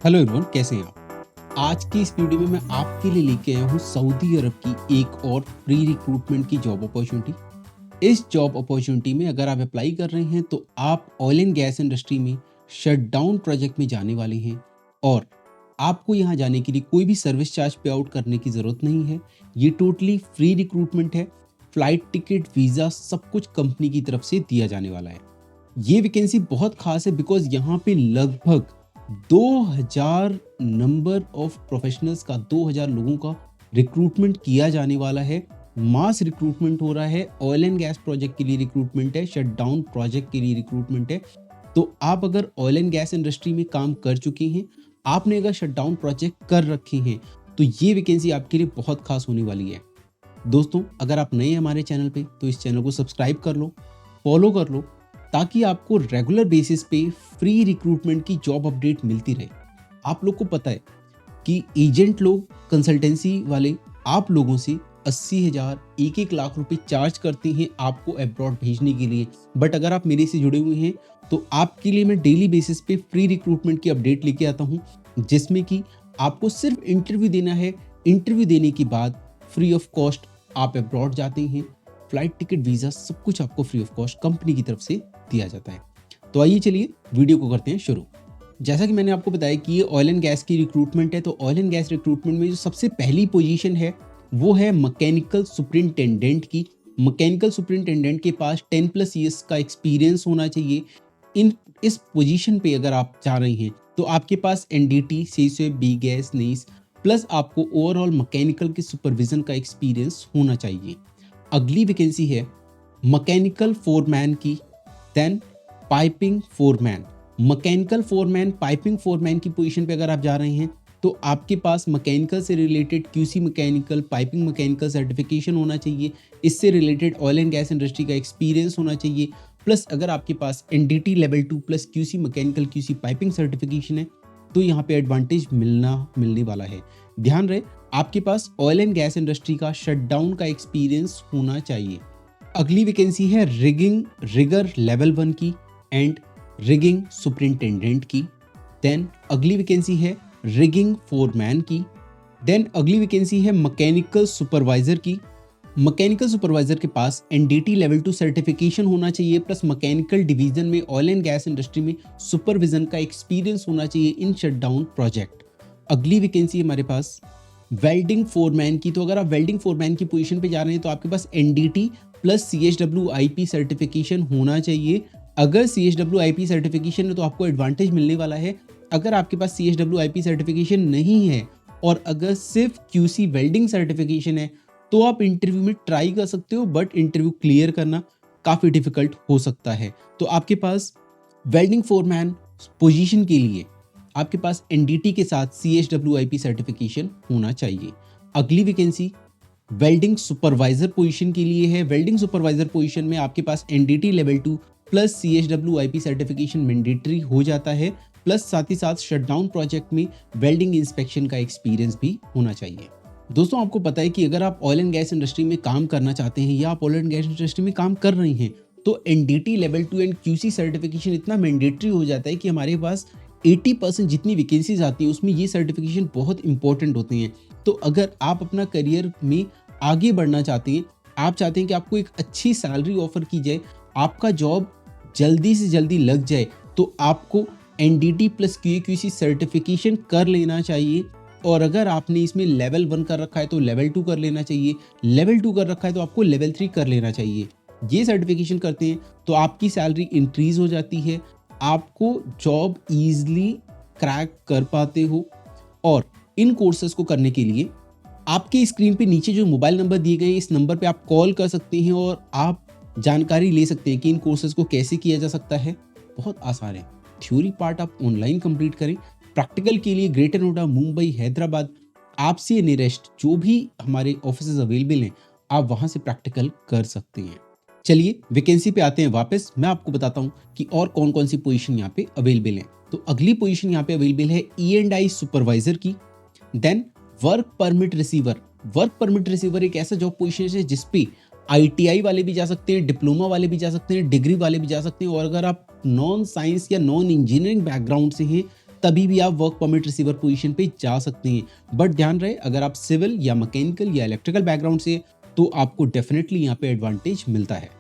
Hello everyone, कैसे हैं आप। आज की इस वीडियो में मैं आपके लिए लेके आया हूँ सऊदी अरब की एक और प्री रिक्रूटमेंट की जॉब अपॉर्चुनिटी। इस जॉब अपॉर्चुनिटी में अगर आप अप्लाई कर रहे हैं तो आप ऑयल एंड गैस इंडस्ट्री में शटडाउन प्रोजेक्ट में जाने वाले हैं और आपको यहाँ जाने के लिए कोई भी सर्विस चार्ज पे आउट करने की ज़रूरत नहीं है। ये टोटली फ्री रिक्रूटमेंट है। फ्लाइट टिकट, वीज़ा सब कुछ कंपनी की तरफ से दिया जाने वाला है। ये वैकेंसी बहुत खास है बिकॉज यहाँ पे लगभग 2000 नंबर ऑफ प्रोफेशनल्स का 2000 लोगों का रिक्रूटमेंट किया जाने वाला है। मास रिक्रूटमेंट हो रहा है। ऑयल एंड गैस प्रोजेक्ट के लिए रिक्रूटमेंट है, शटडाउन प्रोजेक्ट के लिए रिक्रूटमेंट है। तो आप अगर ऑयल एंड गैस इंडस्ट्री में काम कर चुके हैं, आपने अगर शटडाउन प्रोजेक्ट कर रखे हैं, तो ये वैकेंसी आपके लिए बहुत खास होने वाली है। दोस्तों, अगर आप नए हैं हमारे चैनल पे तो इस चैनल को सब्सक्राइब कर लो, फॉलो कर लो, ताकि आपको रेगुलर बेसिस पे फ्री रिक्रूटमेंट की जॉब अपडेट मिलती रहे। आप लोग को पता है कि एजेंट लोग, कंसल्टेंसी वाले आप लोगों से 80,000 1-1 लाख रुपए चार्ज करते हैं आपको अब्रॉड भेजने के लिए। बट अगर आप मेरे से जुड़े हुए हैं तो आपके लिए मैं डेली बेसिस पे फ्री रिक्रूटमेंट की अपडेट लेके आता हूँ, जिसमें कि आपको सिर्फ इंटरव्यू देना है। इंटरव्यू देने के बाद फ्री ऑफ कॉस्ट आप अब्रॉड जाते हैं। फ्लाइट टिकट, वीज़ा सब कुछ आपको फ्री ऑफ कॉस्ट कंपनी की तरफ से दिया जाता है। तो आइए चलिए वीडियो को करते हैं शुरू। जैसा कि मैंने आपको बताया कि ये ऑयल एंड गैस की रिक्रूटमेंट है, तो ऑयल एंड गैस रिक्रूटमेंट में जो सबसे पहली पोजीशन है वो है मैकेनिकल सुपरिंटेंडेंट की। मैकेनिकल सुपरिंटेंडेंट के पास 10+ ईयर्स का एक्सपीरियंस होना चाहिए। इस पोजीशन पे अगर आप जा रहे हैं तो आपके पास एनडीटी, सीसो, बी गैस, नीस प्लस आपको ओवरऑल मैकेनिकल के सुपरविजन का एक्सपीरियंस होना चाहिए। अगली वैकेंसी है मैकेनिकल फोरमैन की, then piping foreman. Mechanical foreman, piping foreman की पोजीशन पे अगर आप जा रहे हैं तो आपके पास मैकेनिकल से related QC mechanical, piping mechanical certification होना चाहिए। इससे related oil and gas industry का एक्सपीरियंस होना चाहिए। प्लस अगर आपके पास NDT level 2 plus QC mechanical, QC piping certification है तो यहाँ पे एडवांटेज मिलने वाला है। ध्यान रहे, आपके पास ऑयल एंड गैस इंडस्ट्री का शटडाउन का एक्सपीरियंस होना चाहिए। अगली वैकेंसी है रिगर लेवल 1 की एंड रिगिंग सुपरिंटेंडेंट की। देन अगली वैकेंसी है रिगिंग फोरमैन की। देन अगली वैकेंसी है मैकेनिकल सुपरवाइजर की। मैकेनिकल सुपरवाइजर के पास एनडीटी लेवल 2 सर्टिफिकेशन होना चाहिए प्लस मैकेनिकल डिवीजन में ऑयल एंड गैस इंडस्ट्री में सुपरविजन का एक्सपीरियंस होना चाहिए इन शटडाउन प्रोजेक्ट। अगली वैकेंसी हमारे पास वेल्डिंग फोरमैन की। तो अगर आप वेल्डिंग फोरमैन की पोजीशन पे जा रहे हैं तो आपके पास एनडीटी प्लस CHWIP सर्टिफिकेशन होना चाहिए। अगर CHWIP सर्टिफिकेशन है तो आपको एडवांटेज मिलने वाला है। अगर आपके पास CHWIP सर्टिफिकेशन नहीं है और अगर सिर्फ QC वेल्डिंग सर्टिफिकेशन है तो आप इंटरव्यू में ट्राई कर सकते हो, बट इंटरव्यू क्लियर करना काफ़ी डिफिकल्ट हो सकता है। तो आपके पास वेल्डिंग फोरमैन पोजीशन के लिए आपके पास एनडीटी के साथ CHWIP सर्टिफिकेशन होना चाहिए। अगली वैकेंसी वेल्डिंग सुपरवाइजर पोजीशन के लिए है। वेल्डिंग सुपरवाइजर पोजीशन में आपके पास NDT level 2 plus CHWIP certification mandatory हो जाता है, प्लस साथ ही साथ शटडाउन प्रोजेक्ट में वेल्डिंग इंस्पेक्शन का एक्सपीरियंस भी होना चाहिए। दोस्तों, आपको पता है कि अगर आप ऑयल एंड गैस इंडस्ट्री में काम करना चाहते हैं या आप ऑयल एंड गैस इंडस्ट्री में काम कर रहे हैं तो NDT level 2 and QC certification इतना मैंडेटरी हो जाता है कि हमारे पास 80% जितनी वैकेंसीज आती हैं उसमें ये सर्टिफिकेशन बहुत इंपॉर्टेंट होते हैं। तो अगर आप अपना करियर में आगे बढ़ना चाहते हैं, आप चाहते हैं कि आपको एक अच्छी सैलरी ऑफर की जाए, आपका जॉब जल्दी से जल्दी लग जाए, तो आपको एनडीटी प्लस QAQC सर्टिफिकेशन कर लेना चाहिए। और अगर आपने इसमें लेवल 1 कर रखा है तो लेवल 2 कर लेना चाहिए। लेवल 2 कर रखा है तो आपको लेवल 3 कर लेना चाहिए। ये सर्टिफिकेशन करते हैं तो आपकी सैलरी इंक्रीज हो जाती है, आपको जॉब ईजिली क्रैक कर पाते हो। और इन कोर्सेज को करने के लिए आपके स्क्रीन पे नीचे जो मोबाइल नंबर दिए गए हैं इस नंबर पे आप कॉल कर सकते हैं और आप जानकारी ले सकते हैं कि इन कोर्सेज को कैसे किया जा सकता है। बहुत आसान है। थ्योरी पार्ट आप ऑनलाइन कंप्लीट करें, प्रैक्टिकल के लिए ग्रेटर नोएडा, मुंबई, हैदराबाद आपसे नियरेस्ट जो भी हमारे ऑफिसेज अवेलेबल हैं आप वहां से प्रैक्टिकल कर सकते हैं। चलिए वैकेंसी पे आते हैं वापस। मैं आपको बताता हूँ कि और कौन कौन सी पोजीशन यहाँ पे अवेलेबल है। तो अगली पोजीशन यहाँ पे अवेलेबल है E&I सुपरवाइजर की। Then work permit receiver. Work permit receiver एक ऐसा जॉब पोजीशन है जिसपे ITI वाले भी जा सकते हैं, डिप्लोमा वाले भी जा सकते हैं, डिग्री वाले भी जा सकते हैं। और अगर आप नॉन साइंस या नॉन इंजीनियरिंग बैकग्राउंड से हैं तभी भी आप वर्क परमिट रिसीवर पोजीशन पे जा सकते हैं। बट ध्यान रहे, अगर आप सिविल या मैकेनिकल या इलेक्ट्रिकल बैकग्राउंड से, तो आपको डेफिनेटली यहाँ पे एडवांटेज मिलता है।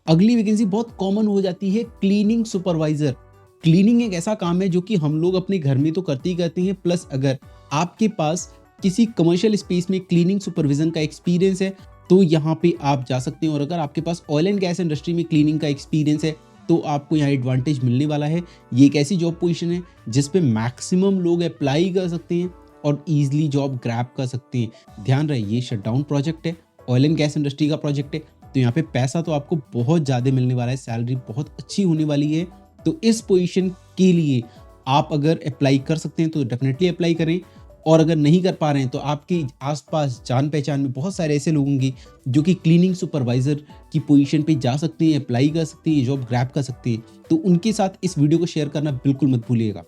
अगली वैकेंसी बहुत कॉमन हो जाती है, क्लीनिंग सुपरवाइजर। क्लीनिंग एक ऐसा काम है जो कि हम लोग अपने घर में तो करते ही करते हैं, प्लस अगर आपके पास किसी कमर्शियल स्पेस में क्लीनिंग सुपरविजन का एक्सपीरियंस है तो यहाँ पे आप जा सकते हैं। और अगर आपके पास ऑयल एंड गैस इंडस्ट्री में क्लीनिंग का एक्सपीरियंस है तो आपको यहाँ एडवांटेज मिलने वाला है। ये एक ऐसी जॉब पोजीशन है जिस पे मैक्सिमम लोग अप्लाई कर सकते हैं और ईजिली जॉब ग्रैब कर सकते हैं। ध्यान रहे, ये शटडाउन प्रोजेक्ट है, ऑयल एंड गैस इंडस्ट्री का प्रोजेक्ट है, तो यहाँ पे पैसा तो आपको बहुत ज़्यादा मिलने वाला है, सैलरी बहुत अच्छी होने वाली है। तो इस पोजीशन के लिए आप अगर अप्लाई कर सकते हैं तो डेफिनेटली अप्लाई करें, और अगर नहीं कर पा रहे हैं तो आपके आसपास जान पहचान में बहुत सारे ऐसे लोग होंगे जो कि क्लीनिंग सुपरवाइजर की पोजीशन पे जा सकते हैं, अप्लाई कर सकते हैं, जॉब ग्रैब कर सकते हैं, तो उनके साथ इस वीडियो को शेयर करना बिल्कुल मत भूलिएगा।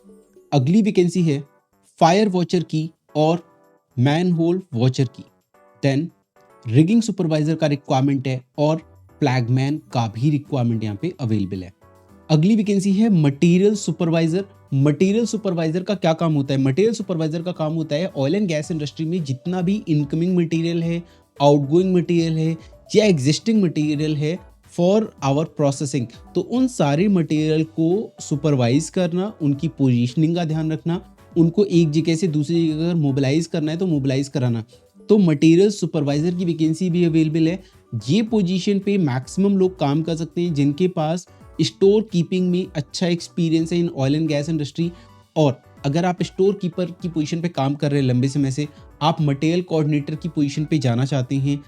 अगली वैकेंसी है फायर वॉचर की और मैन होल वॉचर की। देन रिगिंग सुपरवाइजर का रिक्वायरमेंट है और फ्लैगमैन का भी रिक्वायरमेंट यहाँ पे अवेलेबल है। अगली वैकेंसी है मटेरियल सुपरवाइजर। मटेरियल सुपरवाइजर का क्या काम होता है? मटेरियल सुपरवाइजर का काम होता है ऑयल एंड गैस इंडस्ट्री में जितना भी इनकमिंग मटेरियल है, आउटगोइंग मटेरियल है या एग्जिस्टिंग मटेरियल है फॉर आवर प्रोसेसिंग, तो उन सारे मटेरियल को सुपरवाइज करना, उनकी पोजीशनिंग का ध्यान रखना, उनको एक जगह से दूसरी जगह अगर मोबिलाइज करना है तो मोबिलाइज कराना। तो मटेरियल सुपरवाइजर की वैकेंसी भी अवेलेबल है। ये पोजीशन पे मैक्सिमम लोग काम कर सकते हैं जिनके पास स्टोर कीपिंग में अच्छा एक्सपीरियंस है in oil and gas industry. और अगर आप स्टोर कीपर की पोजीशन पे काम कर रहे हैं लंबे समय से, आप मटेरियल कोऑर्डिनेटर की पोजीशन पे जाना चाहते हैं,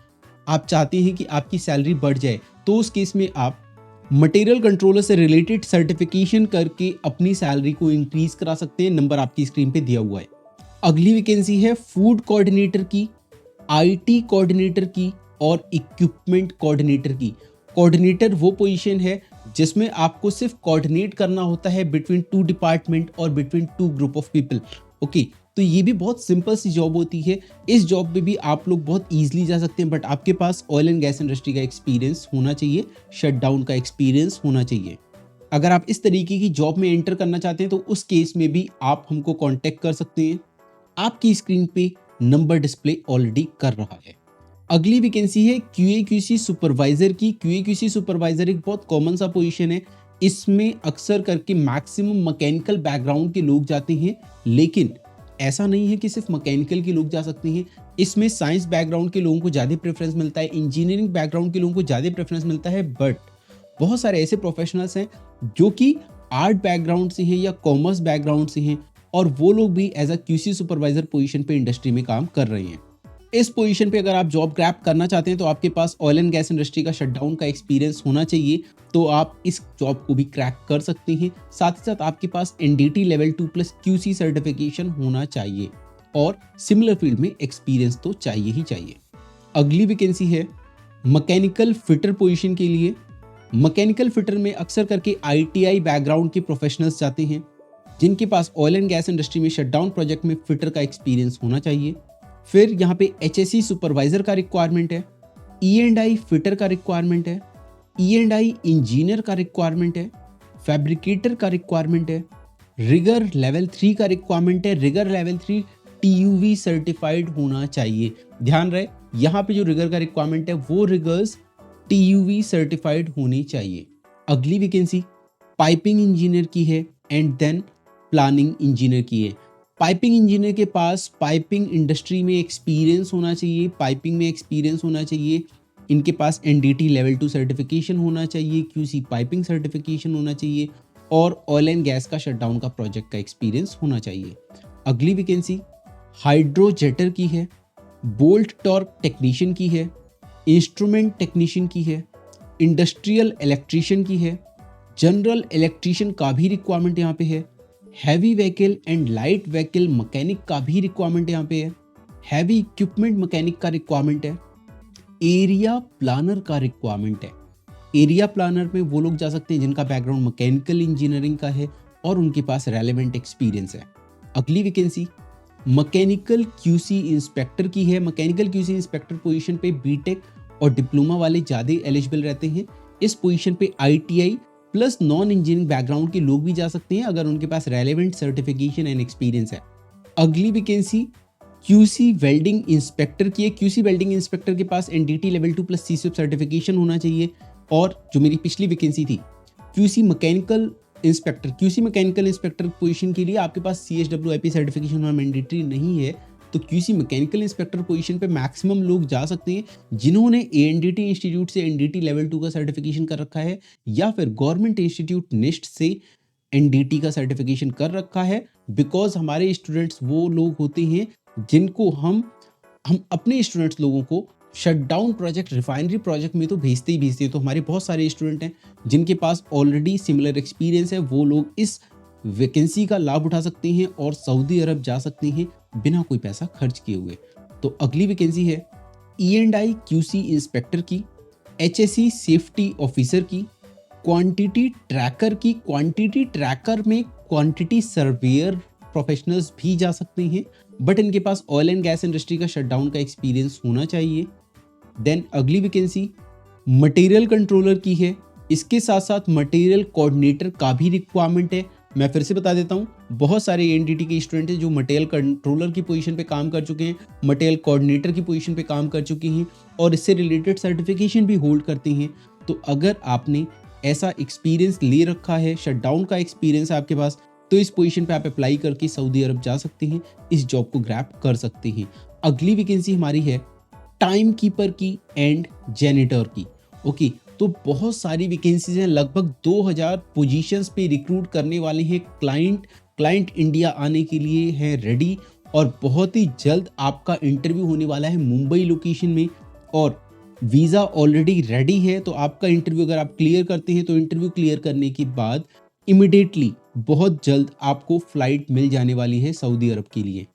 आप चाहते हैं कि आपकी सैलरी बढ़ जाए, तो उस केस में आप मटेरियल कंट्रोलर से रिलेटेड सर्टिफिकेशन करके अपनी सैलरी को इंक्रीज करा सकते हैं। नंबर आपकी स्क्रीन पे दिया हुआ है। अगली वैकेंसी है फूड कोऑर्डिनेटर की, आईटी कोऑर्डिनेटर की और इक्विपमेंट कोऑर्डिनेटर की। कोऑर्डिनेटर वो पोजीशन है जिसमें आपको सिर्फ कोऑर्डिनेट करना होता है बिटवीन टू डिपार्टमेंट और between two group of people. Okay, तो ये भी बहुत सिंपल सी जॉब होती है। इस जॉब में भी आप लोग बहुत ईजिली जा सकते हैं, बट आपके पास ऑयल एंड गैस इंडस्ट्री का एक्सपीरियंस होना चाहिए, शटडाउन का एक्सपीरियंस होना चाहिए। अगर आप इस तरीके की जॉब में एंटर करना चाहते हैं तो उस केस में भी आप हमको कॉन्टेक्ट कर सकते हैं। आपकी स्क्रीन पे नंबर डिस्प्ले ऑलरेडी कर रहा है। अगली वैकेंसी है QA/QC सुपरवाइजर की। QA/QC सुपरवाइजर एक बहुत कॉमन सा पोजीशन है। इसमें अक्सर करके मैक्सिमम मैकेनिकल बैकग्राउंड के लोग जाते हैं, लेकिन ऐसा नहीं है कि सिर्फ मैकेनिकल के लोग जा सकते हैं। इसमें साइंस बैकग्राउंड के लोगों को ज़्यादा प्रेफरेंस मिलता है, इंजीनियरिंग बैकग्राउंड के लोगों को ज़्यादा प्रेफरेंस मिलता है। बट बहुत सारे ऐसे प्रोफेशनल्स हैं जो कि आर्ट बैकग्राउंड से हैं या कॉमर्स बैकग्राउंड से हैं, और वो लोग भी as a QC supervisor position पे इंडस्ट्री में काम कर रहे हैं। इस पोजीशन पे अगर आप जॉब ग्रैब करना चाहते हैं तो आपके पास ऑयल एंड गैस इंडस्ट्री का शटडाउन का एक्सपीरियंस होना चाहिए, तो आप इस जॉब को भी क्रैक कर सकते हैं। साथ ही साथ आपके पास NDT लेवल 2+ QC सर्टिफिकेशन होना चाहिए और सिमिलर फील्ड में एक्सपीरियंस तो चाहिए ही चाहिए। अगली वैकेंसी है मैकेनिकल फिटर पोजीशन के लिए। मैकेनिकल फिटर में अक्सर करके ITI बैकग्राउंड के प्रोफेशनल्स जाते हैं जिनके पास ऑयल एंड गैस इंडस्ट्री में शटडाउन प्रोजेक्ट में फिटर का एक्सपीरियंस होना चाहिए। फिर यहाँ पे HSE सुपरवाइजर का रिक्वायरमेंट है, E&I फिटर का रिक्वायरमेंट है, E&I इंजीनियर का रिक्वायरमेंट है, फैब्रिकेटर का रिक्वायरमेंट है, रिगर लेवल 3 का रिक्वायरमेंट है। रिगर लेवल 3 TUV सर्टिफाइड होना चाहिए। ध्यान रहे, यहाँ पे जो रिगर का रिक्वायरमेंट है वो रिगर्स TUV सर्टिफाइड होनी चाहिए। अगली वैकेंसी पाइपिंग इंजीनियर की है एंड देन प्लानिंग इंजीनियर की है। पाइपिंग इंजीनियर के पास पाइपिंग इंडस्ट्री में एक्सपीरियंस होना चाहिए, पाइपिंग में एक्सपीरियंस होना चाहिए। इनके पास NDT लेवल 2 सर्टिफिकेशन होना चाहिए, QC पाइपिंग सर्टिफिकेशन होना चाहिए और ऑयल एंड गैस का शटडाउन का प्रोजेक्ट का एक्सपीरियंस होना चाहिए। अगली वैकेंसी हाइड्रोजेटर की है, बोल्ट टॉर्क टेक्नीशियन की है, इंस्ट्रूमेंट टेक्नीशियन की है, इंडस्ट्रियल इलेक्ट्रीशियन की है, जनरल इलेक्ट्रीशियन का भी रिक्वायरमेंट यहाँ पे है, heavy vehicle and light vehicle mechanic का भी रिक्वायरमेंट यहाँ पे है, हैवी इक्विपमेंट मैकेनिक का रिक्वायरमेंट है, एरिया प्लानर का रिक्वायरमेंट है। एरिया प्लानर में वो लोग जा सकते हैं जिनका बैकग्राउंड मैकेनिकल इंजीनियरिंग का है और उनके पास रेलेवेंट एक्सपीरियंस है। अगली वैकेंसी मैकेनिकल QC इंस्पेक्टर की है। मैकेनिकल QC इंस्पेक्टर पोजीशन पे BTech और डिप्लोमा वाले ज़्यादा एलिजिबल रहते हैं। इस पोजीशन पे ITI plus non engineering background के लोग भी जा सकते हैं अगर उनके पास रेलेवेंट सर्टिफिकेशन एंड एक्सपीरियंस है। अगली वैकेंसी क्यूसी वेल्डिंग इंस्पेक्टर की है। क्यूसी वेल्डिंग इंस्पेक्टर के पास एनडीटी लेवल 2 प्लस सीसीएफ सर्टिफिकेशन होना चाहिए। और जो मेरी पिछली वैकेंसी थी क्यूसी मैकेनिकल इंस्पेक्टर पोजीशन के लिए आपके पास सीएसडब्ल्यूआईपी सर्टिफिकेशन होना मैंडेटरी नहीं है। तो क्यूसी मैकेनिकल इंस्पेक्टर पोजीशन पे मैक्सिमम लोग जा सकते हैं जिन्होंने एएनडीटी इंस्टीट्यूट से एनडीटी लेवल 2 का सर्टिफिकेशन कर रखा है या फिर गवर्नमेंट इंस्टीट्यूट निस्ट से एनडीटी का सर्टिफिकेशन कर रखा है। बिकॉज हमारे स्टूडेंट्स वो लोग होते हैं जिनको हम अपने स्टूडेंट्स लोगों को शटडाउन प्रोजेक्ट, रिफाइनरी प्रोजेक्ट में तो भेजते ही भेजते हैं। तो हमारे बहुत सारे स्टूडेंट हैं जिनके पास ऑलरेडी सिमिलर एक्सपीरियंस है, वो लोग इस वैकेंसी का लाभ उठा सकते हैं और सऊदी अरब जा सकते हैं बिना कोई पैसा खर्च किए हुए। तो अगली वैकेंसी है ई&आई क्यूसी इंस्पेक्टर की, एचएससी सेफ्टी ऑफिसर की, क्वांटिटी ट्रैकर की। क्वांटिटी ट्रैकर में क्वांटिटी सर्वेयर प्रोफेशनल्स भी जा सकते हैं, बट इनके पास ऑयल एंड गैस इंडस्ट्री का शटडाउन का एक्सपीरियंस होना चाहिए। देन अगली वैकेंसी मटेरियल कंट्रोलर की है। इसके साथ साथ मटेरियल कोऑर्डिनेटर का भी रिक्वायरमेंट है। मैं फिर से बता देता हूँ, बहुत सारे एनडीटी के स्टूडेंट हैं जो मटेरियल कंट्रोलर की पोजीशन पे काम कर चुके हैं, मटेरियल कोऑर्डिनेटर की पोजीशन पे काम कर चुके हैं और इससे रिलेटेड सर्टिफिकेशन भी होल्ड करते हैं। तो अगर आपने ऐसा एक्सपीरियंस ले रखा है, शटडाउन का एक्सपीरियंस है आपके पास, तो इस पोजीशन पे आप अप्लाई करके सऊदी अरब जा सकते हैं, इस जॉब को ग्रैब कर सकते हैं। अगली वैकेंसी हमारी है टाइम कीपर की एंड जेनिटर की। ओके, तो बहुत सारी वैकेंसीज हैं, लगभग 2000 पोजीशंस पे रिक्रूट करने वाले हैं। क्लाइंट इंडिया आने के लिए है रेडी और बहुत ही जल्द आपका इंटरव्यू होने वाला है मुंबई लोकेशन में और वीज़ा ऑलरेडी रेडी है। तो आपका इंटरव्यू अगर आप क्लियर करते हैं तो इंटरव्यू क्लियर करने के बाद इमिडिएटली बहुत जल्द आपको फ्लाइट मिल जाने वाली है सऊदी अरब के लिए।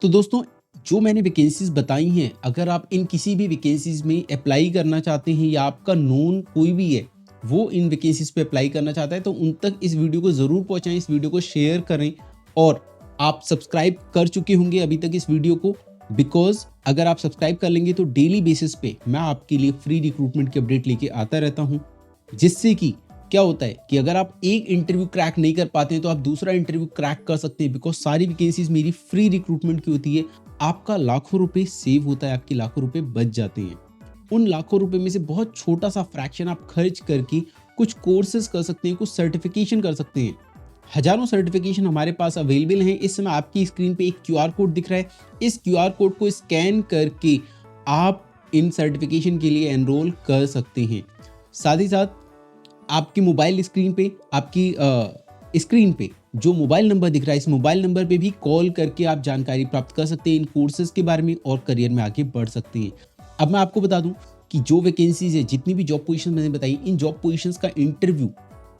तो दोस्तों, जो मैंने वैकेंसीज बताई हैं, अगर आप इन किसी भी वैकेंसीज में अप्लाई करना चाहते हैं या आपका नोन कोई भी है वो इन वैकेंसीज पे अप्लाई करना चाहता है, तो उन तक इस वीडियो को ज़रूर पहुंचाएं, इस वीडियो को शेयर करें। और आप सब्सक्राइब कर चुके होंगे अभी तक इस वीडियो को, बिकॉज अगर आप सब्सक्राइब कर लेंगे तो डेली बेसिस पे मैं आपके लिए फ्री रिक्रूटमेंट की अपडेट लेके आता रहता हूँ। जिससे कि क्या होता है कि अगर आप एक इंटरव्यू क्रैक नहीं कर पाते हैं तो आप दूसरा इंटरव्यू क्रैक कर सकते हैं, बिकॉज सारी वैकेंसीज मेरी फ्री रिक्रूटमेंट की होती है। आपका लाखों रुपए सेव होता है, आपके लाखों रुपए बच जाते हैं। उन लाखों रुपए में से बहुत छोटा सा फ्रैक्शन आप खर्च करके कुछ कोर्सेज कर सकते हैं, कुछ सर्टिफिकेशन कर सकते हैं। हजारों सर्टिफिकेशन हमारे पास अवेलेबल हैं। इस समय आपकी स्क्रीन पे एक क्यूआर कोड दिख रहा है, इस क्यूआर कोड को स्कैन करके आप इन सर्टिफिकेशन के लिए एनरोल कर सकते हैं। साथ ही साथ आपकी मोबाइल स्क्रीन पे, आपकी स्क्रीन पे जो मोबाइल नंबर दिख रहा है, इस मोबाइल नंबर पे भी कॉल करके आप जानकारी प्राप्त कर सकते हैं इन कोर्सेज के बारे में और करियर में आगे बढ़ सकते हैं। अब मैं आपको बता दूं कि जो वैकेंसीज है, जितनी भी जॉब पोजीशन मैंने बताई, इन जॉब पोजीशंस का इंटरव्यू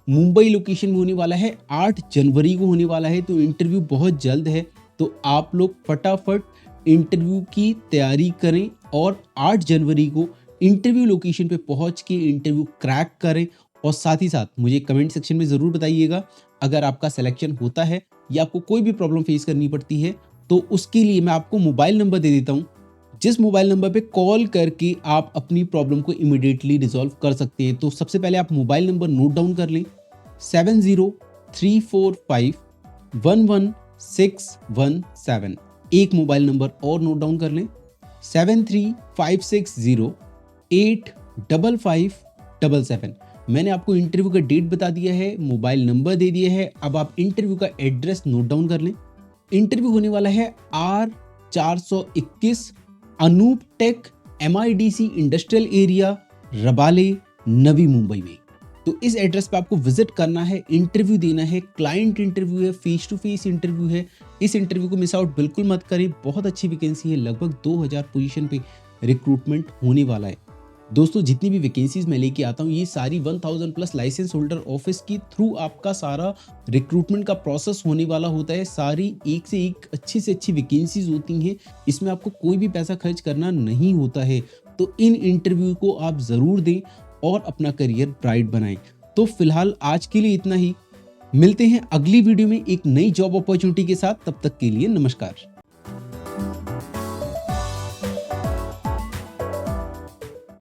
मुंबई लोकेशन में होने वाला है, 8 जनवरी को होने वाला है। तो इंटरव्यू बहुत जल्द है, तो आप लोग फटाफट इंटरव्यू की तैयारी करें और 8 जनवरी को इंटरव्यू लोकेशन पे पहुंच के इंटरव्यू क्रैक करें। और साथ ही साथ मुझे कमेंट सेक्शन में ज़रूर बताइएगा अगर आपका सिलेक्शन होता है या आपको कोई भी प्रॉब्लम फेस करनी पड़ती है, तो उसके लिए मैं आपको मोबाइल नंबर दे देता हूँ, जिस मोबाइल नंबर पे कॉल करके आप अपनी प्रॉब्लम को इमीडिएटली रिजॉल्व कर सकते हैं। तो सबसे पहले आप मोबाइल नंबर नोट डाउन कर लें, 7034511617। एक मोबाइल नंबर और नोट डाउन कर लें, 7356085577। मैंने आपको इंटरव्यू का डेट बता दिया है, मोबाइल नंबर दे दिया है। अब आप इंटरव्यू का एड्रेस नोट डाउन कर लें। इंटरव्यू होने वाला है R421 Anoop tech MIDC industrial area, Rabale, Navi Mumbai में। तो इस एड्रेस पे आपको विजिट करना है, इंटरव्यू देना है। क्लाइंट इंटरव्यू है, फेस टू फेस इंटरव्यू है। इस इंटरव्यू को मिस आउट बिल्कुल मत करें, बहुत अच्छी वैकेंसी है, लगभग 2000 पोजीशन पे रिक्रूटमेंट होने वाला है। दोस्तों, जितनी भी वैकेंसीज मैं लेके आता हूँ, ये सारी 1000 प्लस लाइसेंस होल्डर ऑफिस की थ्रू आपका सारा रिक्रूटमेंट का प्रोसेस होने वाला होता है। सारी एक से एक अच्छी से अच्छी वैकेंसीज होती हैं, इसमें आपको कोई भी पैसा खर्च करना नहीं होता है। तो इन इंटरव्यू को आप ज़रूर दें और अपना करियर ब्राइट बनाएं। तो फिलहाल आज के लिए इतना ही, मिलते हैं अगली वीडियो में एक नई जॉब अपॉर्चुनिटी के साथ। तब तक के लिए नमस्कार।